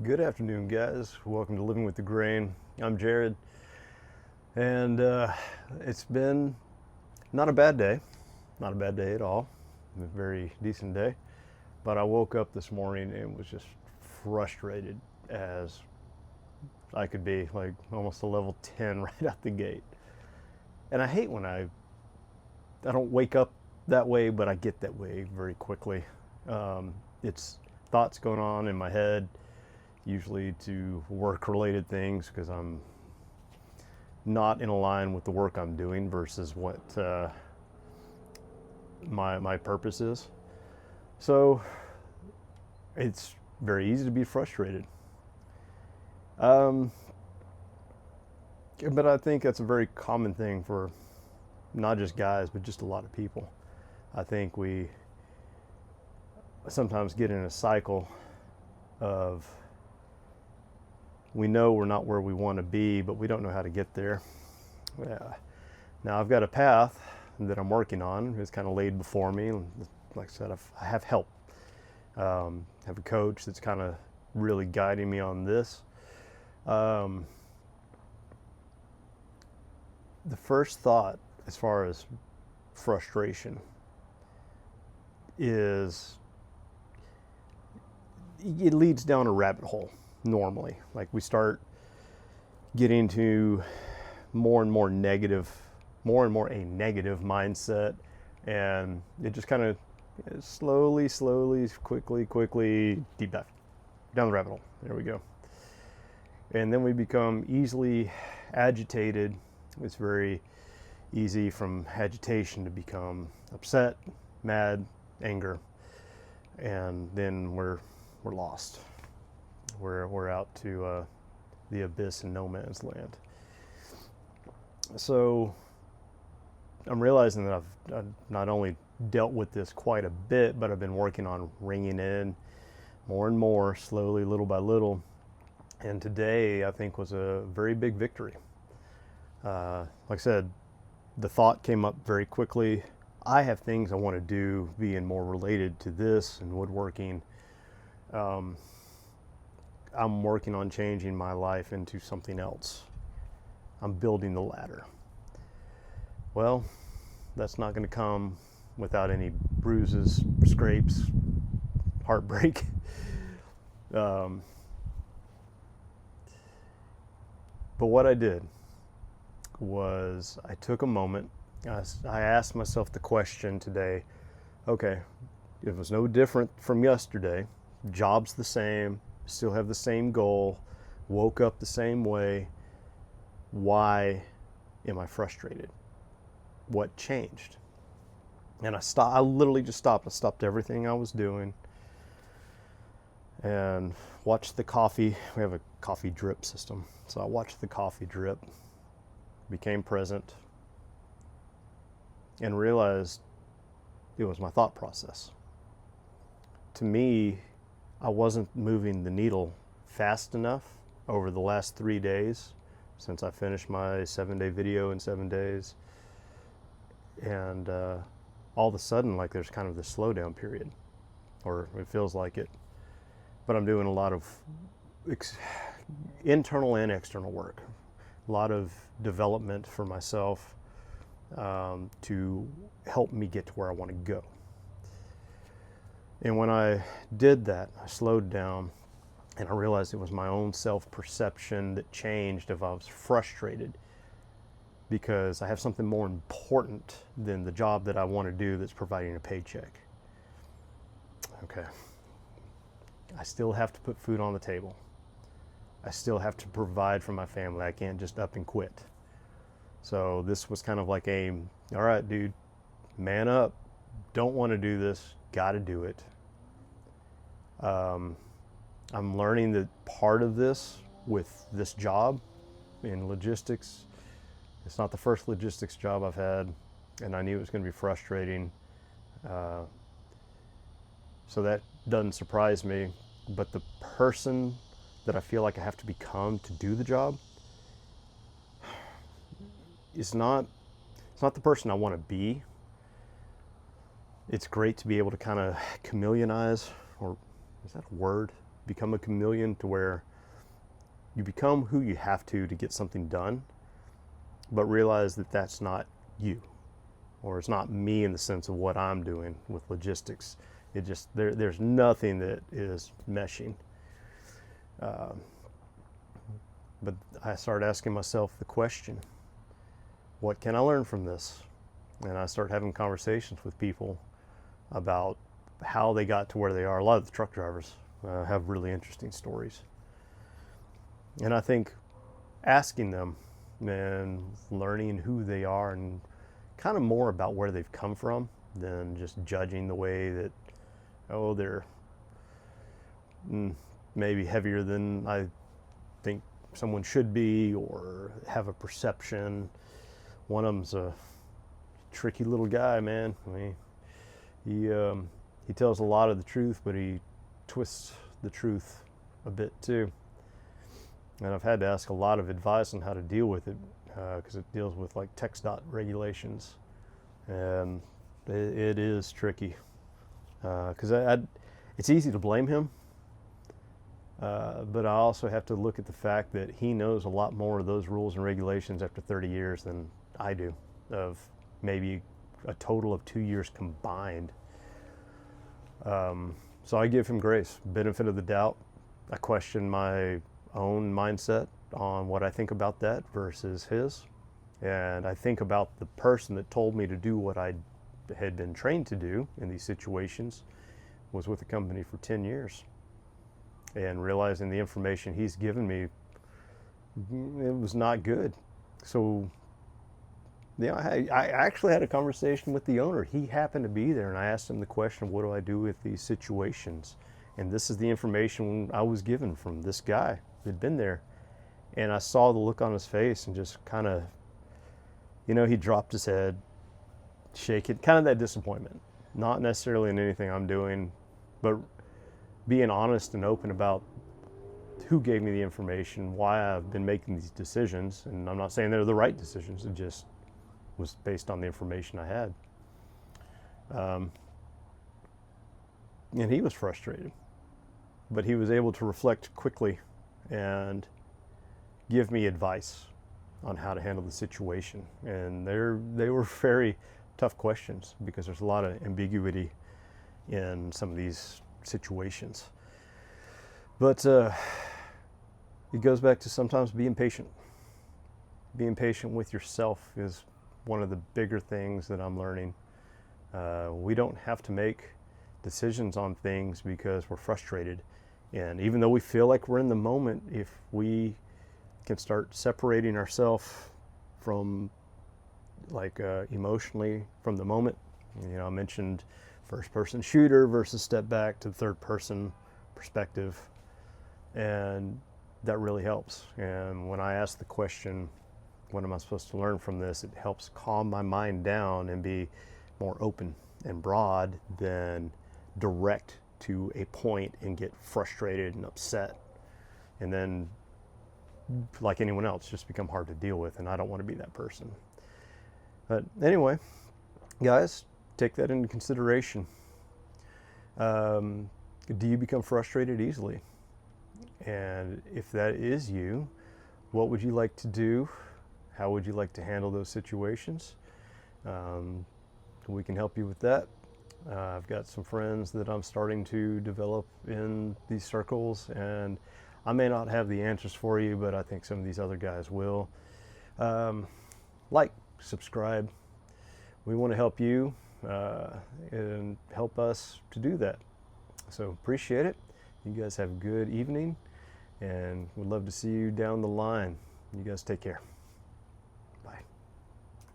Good afternoon, guys. Welcome to Living with the Grain. I'm Jared, and it's been not a bad day, not a bad day at all. A very decent day, but I woke up this morning and was just frustrated as I could be, like almost a level 10 right out the gate. And I hate when I don't wake up that way, but I get that way very quickly. It's thoughts going on in my head, usually to work-related things, because I'm not in line with the work I'm doing versus what my purpose is. So it's very easy to be frustrated. Um, but I think that's a very common thing for not just guys, but just a lot of people. I think we sometimes get in a cycle of we know we're not where we want to be, but we don't know how to get there. Yeah. Now I've got a path that I'm working on. It's kind of laid before me. Like I said, I have help. Have a coach that's kind of really guiding me on this. The first thought, as far as frustration, is it leads down a rabbit hole normally. Like we start getting to more and more a negative mindset, and it just kind of slowly, quickly deep dive down the rabbit hole. There we go. And then we become easily agitated. It's very easy from agitation to become upset, mad, anger, and then we're lost. We're out to the abyss and no man's land. So I'm realizing that I've not only dealt with this quite a bit, but I've been working on ringing in more and more, slowly, little by little. And today, I think, was a very big victory. Like I said, the thought came up very quickly. I have things I want to do being more related to this and woodworking. I'm working on changing my life into something else. I'm building the ladder. Well, that's not going to come without any bruises, scrapes, heartbreak. But what I did was I took a moment. I asked myself the question today, okay, it was no different from yesterday. Job's the same, still have the same goal, woke up the same way. Why am I frustrated? What changed? And I literally just stopped. I stopped everything I was doing and watched the coffee. We have a coffee drip system. So I watched the coffee drip, became present, and realized it was my thought process. To me, I wasn't moving the needle fast enough over the last 3 days since I finished my 7-day video in 7 days. And all of a sudden, like, there's kind of this slowdown period, or it feels like it. But I'm doing a lot of internal and external work, a lot of development for myself to help me get to where I want to go. And when I did that, I slowed down and I realized it was my own self-perception that changed if I was frustrated because I have something more important than the job that I want to do that's providing a paycheck. Okay. I still have to put food on the table. I still have to provide for my family. I can't just up and quit. So this was kind of like all right, dude, man up. Don't want to do this. Got to do it. I'm learning that part of this with this job in logistics, it's not the first logistics job I've had, and I knew it was going to be frustrating. So that doesn't surprise me. But the person that I feel like I have to become to do the job is not the person I want to be. It's great to be able to kind of chameleonize, or is that a word? become a chameleon to where you become who you have to get something done, but realize that that's not you, or it's not me in the sense of what I'm doing with logistics. It just, there's nothing that is meshing. But I started asking myself the question, what can I learn from this? And I started having conversations with people about how they got to where they are. A lot of the truck drivers have really interesting stories. And I think asking them and learning who they are and kind of more about where they've come from than just judging the way that, oh, they're maybe heavier than I think someone should be, or have a perception. One of them's a tricky little guy, man. I mean, he tells a lot of the truth, but he twists the truth a bit too. And I've had to ask a lot of advice on how to deal with it, because it deals with like TxDOT regulations, and it is tricky. Because it's easy to blame him, but I also have to look at the fact that he knows a lot more of those rules and regulations after 30 years than I do, of maybe a total of 2 years combined. So I give him grace, benefit of the doubt. I question my own mindset on what I think about that versus his. And I think about the person that told me to do what I had been trained to do in these situations, was with the company for 10 years. And realizing the information he's given me, it was not good. So, yeah, I actually had a conversation with the owner. He happened to be there, and I asked him the question, what do I do with these situations? And this is the information I was given from this guy who'd been there. And I saw the look on his face and just kind of, he dropped his head, shaking, kind of that disappointment. Not necessarily in anything I'm doing, but being honest and open about who gave me the information, why I've been making these decisions. And I'm not saying they're the right decisions, it just was based on the information I had. And he was frustrated, but he was able to reflect quickly and give me advice on how to handle the situation. And they were very tough questions, because there's a lot of ambiguity in some of these situations. But it goes back to sometimes being patient. Being patient with yourself is one of the bigger things that I'm learning. We don't have to make decisions on things because we're frustrated. And even though we feel like we're in the moment, if we can start separating ourselves from emotionally from the moment. I mentioned first person shooter versus step back to third person perspective, and that really helps. And when I ask the question, what am I supposed to learn from this, it helps calm my mind down and be more open and broad than direct to a point and get frustrated and upset, and then, like anyone else, just become hard to deal with. And I don't want to be that person. But anyway, guys, take that into consideration. Do you become frustrated easily? And if that is you, what would you like to do? How would you like to handle those situations? We can help you with that. I've got some friends that I'm starting to develop in these circles, and I may not have the answers for you, but I think some of these other guys will. Subscribe. We want to help you and help us to do that. So appreciate it. You guys have a good evening, and we'd love to see you down the line. You guys take care.